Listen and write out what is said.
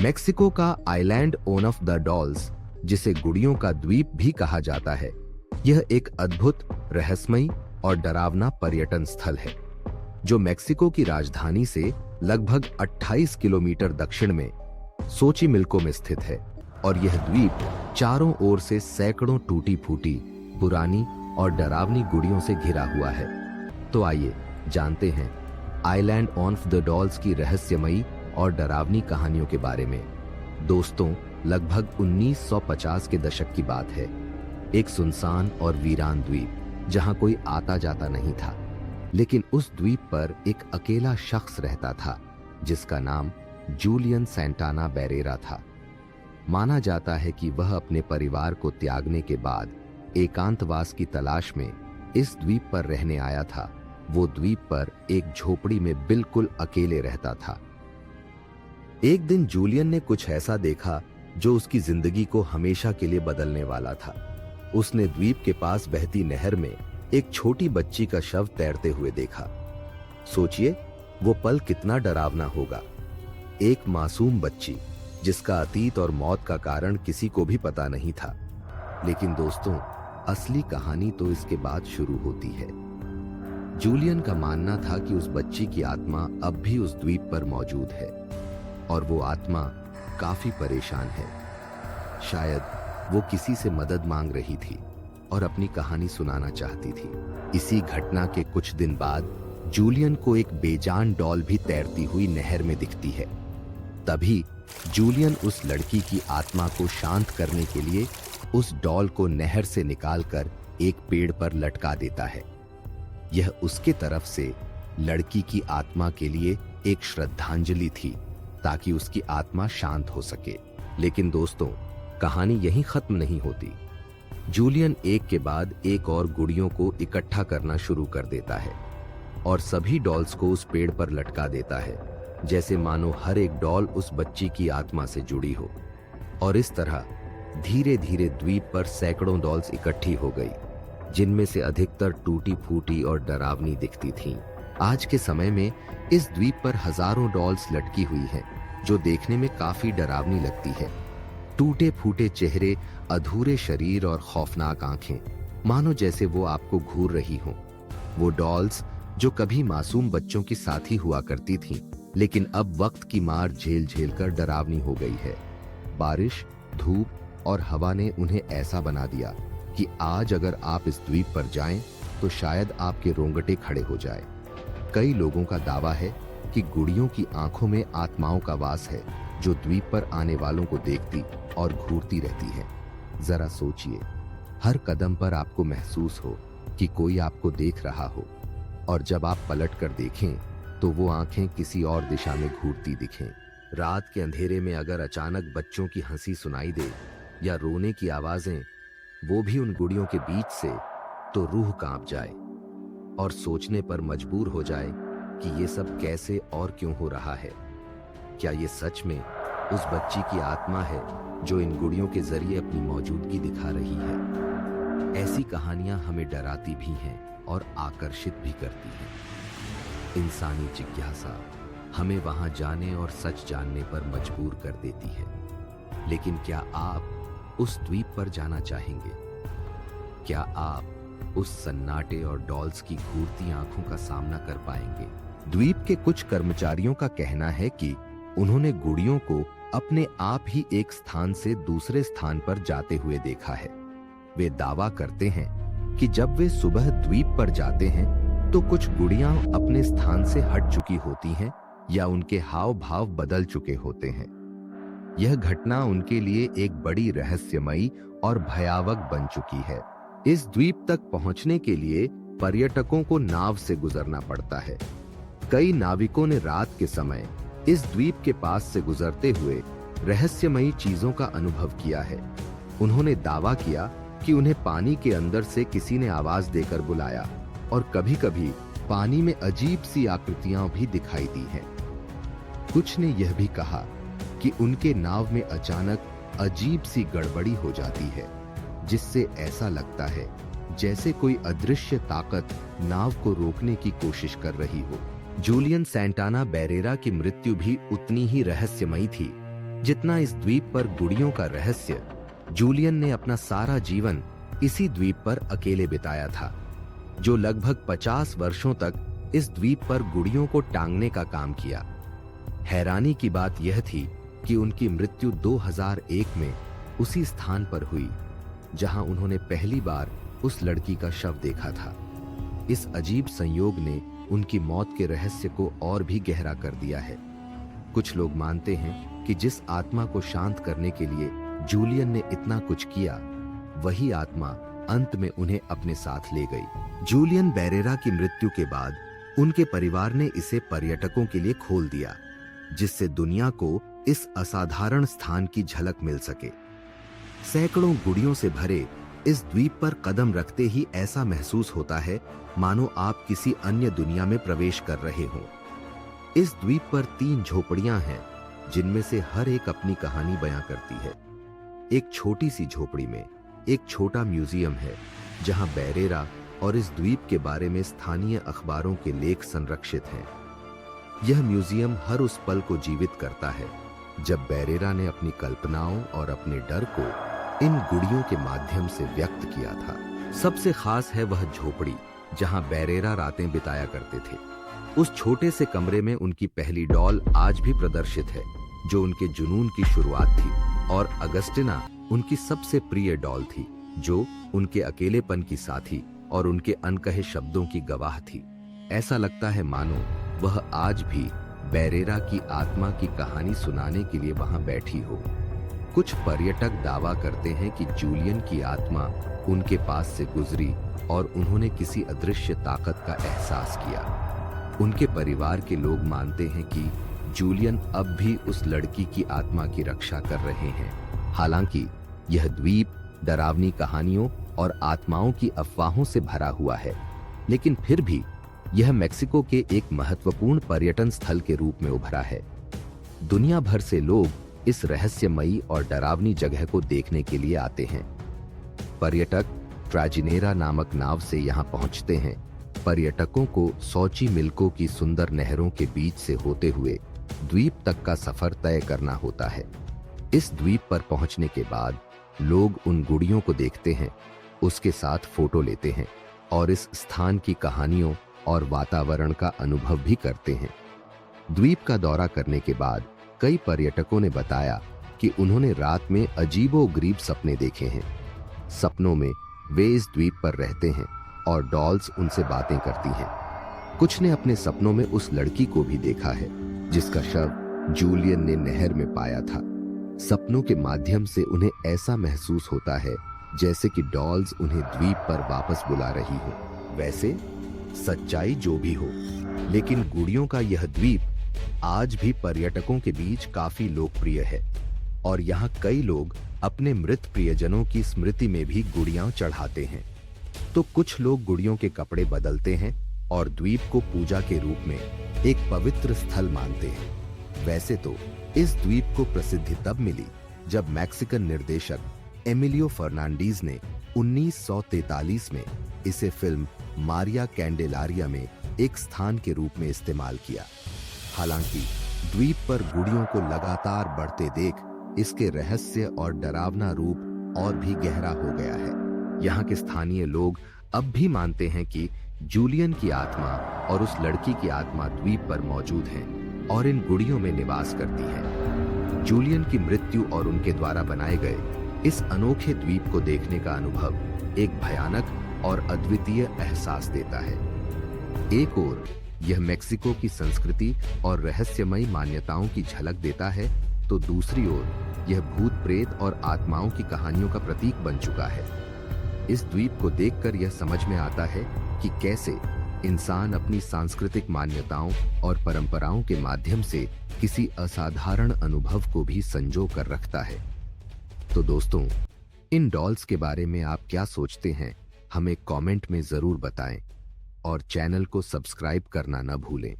Mexico का island of the dolls, जिसे गुड़ियों का द्वीप भी कहा जाता है, यह एक अद्भुत, रहस्यमयी और डरावना पर्यटन स्थल है जो मेक्सिको की राजधानी से लगभग 28 किलोमीटर दक्षिण में सोचिमिल्को में स्थित है। और यह द्वीप चारों ओर से सैकड़ों टूटी फूटी, पुरानी और डरावनी गुड़ियों से घिरा हुआ है। तो आइए जानते हैं आइलैंड ऑफ द डॉल्स की रहस्यमयी और डरावनी कहानियों के बारे में। दोस्तों, लगभग 1950 के दशक की बात है। एक सुनसान और वीरान द्वीप जहां कोई आता जाता नहीं था, लेकिन उस द्वीप पर एक अकेला शख्स रहता था जिसका नाम जूलियन सैंटाना बैरेरा था। माना जाता है कि वह अपने परिवार को त्यागने के बाद एकांतवास की तलाश में इस द्वीप पर रहने आया था। वो द्वीप पर एक झोपड़ी में बिल्कुल अकेले रहता था। एक दिन जूलियन ने कुछ ऐसा देखा जो उसकी जिंदगी को हमेशा के लिए बदलने वाला था। उसने द्वीप के पास बहती नहर में एक छोटी बच्ची का शव तैरते हुए देखा। सोचिए, वो पल कितना डरावना होगा। एक मासूम बच्ची जिसका अतीत और मौत का कारण किसी को भी पता नहीं था। लेकिन दोस्तों, असली कहानी तो इसके बाद शुरू होती है। जूलियन का मानना था कि उस बच्ची की आत्मा अब भी उस द्वीप पर मौजूद है और वो आत्मा काफी परेशान है। शायद वो किसी से मदद मांग रही थी और अपनी कहानी सुनाना चाहती थी। इसी घटना के कुछ दिन बाद जूलियन को एक बेजान डॉल भी तैरती हुई नहर में दिखती है। तभी जूलियन उस लड़की की आत्मा को शांत करने के लिए उस डॉल को नहर से निकालकर एक पेड़ पर लटका देता है। यह उसके तरफ से लड़की की आत्मा के लिए एक श्रद्धांजलि थी ताकि उसकी आत्मा शांत हो सके। लेकिन दोस्तों, कहानी यहीं खत्म नहीं होती। जूलियन एक के बाद एक और गुड़ियों को इकट्ठा करना शुरू कर देता है और सभी डॉल्स को उस पेड़ पर लटका देता है, जैसे मानो हर एक डॉल उस बच्ची की आत्मा से जुड़ी हो। और इस तरह धीरे धीरे द्वीप पर सैकड़ों डॉल्स इकट्ठी हो गई, जिनमें से अधिकतर टूटी फूटी और डरावनी दिखती थीं। आज के समय में इस द्वीप पर हजारों डॉल्स लटकी हुई हैं, जो देखने में काफी डरावनी लगती है। टूटे फूटे चेहरे, अधूरे शरीर और खौफनाक आंखें, मानो जैसे वो आपको घूर रही हों। वो डॉल्स जो कभी मासूम बच्चों की साथी हुआ करती थीं, लेकिन अब वक्त की मार झेल झेल कर डरावनी हो गई है। बारिश, धूप और हवा ने उन्हें ऐसा बना दिया कि आज अगर आप इस द्वीप पर जाएं तो शायद आपके रोंगटे खड़े हो जाए। कई लोगों का दावा है कि गुड़ियों की आंखों में आत्माओं का वास है जो द्वीप पर आने वालों को देखती और घूरती रहती है। जरा सोचिए, हर कदम पर आपको महसूस हो कि कोई आपको देख रहा हो, और जब आप पलट कर देखें तो वो आंखें किसी और दिशा में घूरती दिखें। रात के अंधेरे में अगर अचानक बच्चों की हंसी सुनाई दे या रोने की आवाजें, वो भी उन गुड़ियों के बीच से, तो रूह कांप जाए और सोचने पर मजबूर हो जाए कि ये सब कैसे और क्यों हो रहा है। क्या ये सच में उस बच्ची की आत्मा है जो इन गुड़ियों के जरिए अपनी मौजूदगी दिखा रही है? ऐसी कहानियां हमें डराती भी हैं और आकर्षित भी करती हैं। इंसानी जिज्ञासा हमें वहां जाने और सच जानने पर मजबूर कर देती है। लेकिन क्या आप उस द्वीप पर जाना चाहेंगे? क्या आप उस सन्नाटे और डॉल्स की घूरती आंखों का सामना कर पाएंगे? द्वीप के कुछ कर्मचारियों का कहना है कि उन्होंने गुड़ियों को अपने आप ही एक स्थान से दूसरे स्थान पर जाते हुए देखा है। वे दावा करते हैं कि जब वे सुबह द्वीप पर जाते हैं तो कुछ गुड़ियां अपने स्थान से हट चुकी होती हैं या उनके हाव भाव बदल चुके होते हैं। यह घटना उनके लिए एक बड़ी रहस्यमयी और भयावह बन चुकी है। इस द्वीप तक पहुंचने के लिए पर्यटकों को नाव से गुजरना पड़ता है। कई नाविकों ने रात के समय इस द्वीप के पास से गुजरते हुए रहस्यमयी चीजों का अनुभव किया है। उन्होंने दावा किया कि उन्हें पानी के अंदर से किसी ने आवाज देकर बुलाया और कभी-कभी पानी में अजीब सी आकृतियां भी दिखाई दी हैं। कुछ ने यह भी कहा कि उनके नाव में अचानक अजीब सी गड़बड़ी हो जाती है, जिससे ऐसा लगता है जैसे कोई अदृश्य ताकत नाव को रोकने की कोशिश कर रही हो। जूलियन सैंटाना बैरेरा की मृत्यु भी उतनी ही रहस्यमयी थी। जितना इस द्वीप पर गुड़ियों का रहस्य। जूलियन ने अपना सारा जीवन इसी द्वीप पर अकेले बिताया था, जो लगभग 50 वर्षों तक इस द्वीप पर गुड़ियों को टांगने का काम किया। हैरानी की बात यह थी कि उनकी मृत्यु 2001 में उसी स्थान पर हुई जहां उन्होंने पहली बार उस लड़की का शव देखा था। इस अजीब संयोग ने उनकी मौत के रहस्य को और भी गहरा कर दिया है। कुछ लोग मानते हैं कि जिस आत्मा को शांत करने के लिए जूलियन ने इतना कुछ किया, वही आत्मा अंत में उन्हें अपने साथ ले गई। जूलियन बेरेरा की मृत्यु के बाद उनके परिवार ने इसे पर्यटकों के लिए खोल दिया, जिससे दुनिया को इस असाधारण स्थान की झलक मिल सके। सैकड़ों गुड़ियों से भरे इस द्वीप पर कदम रखते ही ऐसा महसूस होता है मानो आप किसी अन्य दुनिया में प्रवेश कर रहे हों। इस द्वीप पर 3 झोपड़ियां हैं, जिनमें से हर एक अपनी कहानी बयां करती है। एक छोटी सी झोपड़ी में एक छोटा म्यूजियम है, जहां बेरेरा और इस द्वीप के बारे में स्थानीय अखबारों के लेख संरक्षित हैं। यह म्यूजियम हर उस पल को जीवित करता है जब बेरेरा ने अपनी कल्पनाओं और अपने डर को इन गुड़ियों के माध्यम से व्यक्त किया था। सबसे खास है वह झोपड़ी जहां बेरेरा रातें बिताया करते थे। उस छोटे से कमरे में उनकी पहली डॉल आज भी प्रदर्शित है, जो उनके जुनून की शुरुआत थी, और अगस्टिना उनकी सबसे प्रिय डॉल थी, जो उनके अकेलेपन की साथी और उनके अनकहे शब्दों की गवाह थी। ऐसा लगता है मानो वह आज भी बेरेरा की आत्मा की कहानी सुनाने के लिए वहां बैठी हो। कुछ पर्यटक दावा करते हैं कि जूलियन की आत्मा उनके पास से गुजरी और उन्होंने किसी अदृश्य ताकत का एहसास किया। उनके परिवार के लोग मानते हैं कि जूलियन अब भी उस लड़की की आत्मा की रक्षा कर रहे हैं। हालांकि यह द्वीप डरावनी कहानियों और आत्माओं की अफवाहों से भरा हुआ है, लेकिन फिर भी यह मेक्सिको के एक महत्वपूर्ण पर्यटन स्थल के रूप में उभरा है। दुनिया भर से लोग इस रहस्यमयी और डरावनी जगह को देखने के लिए आते हैं। पर्यटक ट्राजिनेरा नामक नाव से यहां पहुंचते हैं। पर्यटकों को सोचिमिल्को की सुंदर नहरों के बीच से होते हुए द्वीप तक का सफर तय करना होता है। इस द्वीप पर पहुंचने के बाद लोग उन गुड़ियों को देखते हैं, उसके साथ फोटो लेते हैं और इस स्थान की कहानियों और वातावरण का अनुभव भी करते हैं। द्वीप का दौरा करने के बाद कई पर्यटकों ने बताया कि उन्होंने रात में अजीबोगरीब सपने देखे हैं। सपनों में वे इस द्वीप पर रहते हैं और डॉल्स उनसे बातें करती हैं। कुछ ने अपने सपनों में उस लड़की को भी देखा है जिसका शव जूलियन ने नहर में पाया था। सपनों के माध्यम से उन्हें ऐसा महसूस होता है जैसे कि डॉल्स उन्हें द्वीप पर वापस बुला रही हो। वैसे सच्चाई जो भी हो, लेकिन गुड़ियों का यह द्वीप आज भी पर्यटकों के बीच काफी लोकप्रिय है और यहाँ कई लोग अपने मृत प्रियजनों की स्मृति में भी गुड़ियां चढ़ाते हैं। तो कुछ लोग गुड़ियों के कपड़े बदलते हैं और द्वीप को पूजा के रूप में एक पवित्र स्थल मानते हैं। वैसे तो इस द्वीप को प्रसिद्धि तब मिली जब मैक्सिकन निर्देशक एमिलियो फर्नांडीज ने 1943 में इसे फिल्म मारिया कैंडेलारिया में एक स्थान के रूप में इस्तेमाल किया। हालांकि द्वीप पर गुड़ियों को लगातार बढ़ते देख इसके रहस्य और डरावना रूप और भी गहरा हो गया है। यहाँ के स्थानीय लोग अब भी मानते हैं कि जूलियन की आत्मा और उस लड़की की आत्मा द्वीप पर मौजूद हैं और इन गुड़ियों में निवास करती हैं। जूलियन की मृत्यु और उनके द्वारा बनाए गए इस अनोखे द्वीप को देखने का अनुभव एक भयानक और अद्वितीय एहसास देता है। एक ओर यह मेक्सिको की संस्कृति और रहस्यमयी मान्यताओं की झलक देता है, तो दूसरी ओर यह भूत प्रेत और आत्माओं की कहानियों का प्रतीक बन चुका है। इस द्वीप को देखकर यह समझ में आता है कि कैसे इंसान अपनी सांस्कृतिक मान्यताओं और परंपराओं के माध्यम से किसी असाधारण अनुभव को भी संजो कर रखता है। तो दोस्तों, इन डॉल्स के बारे में आप क्या सोचते हैं, हमें कमेंट में जरूर बताएं और चैनल को सब्सक्राइब करना न भूलें।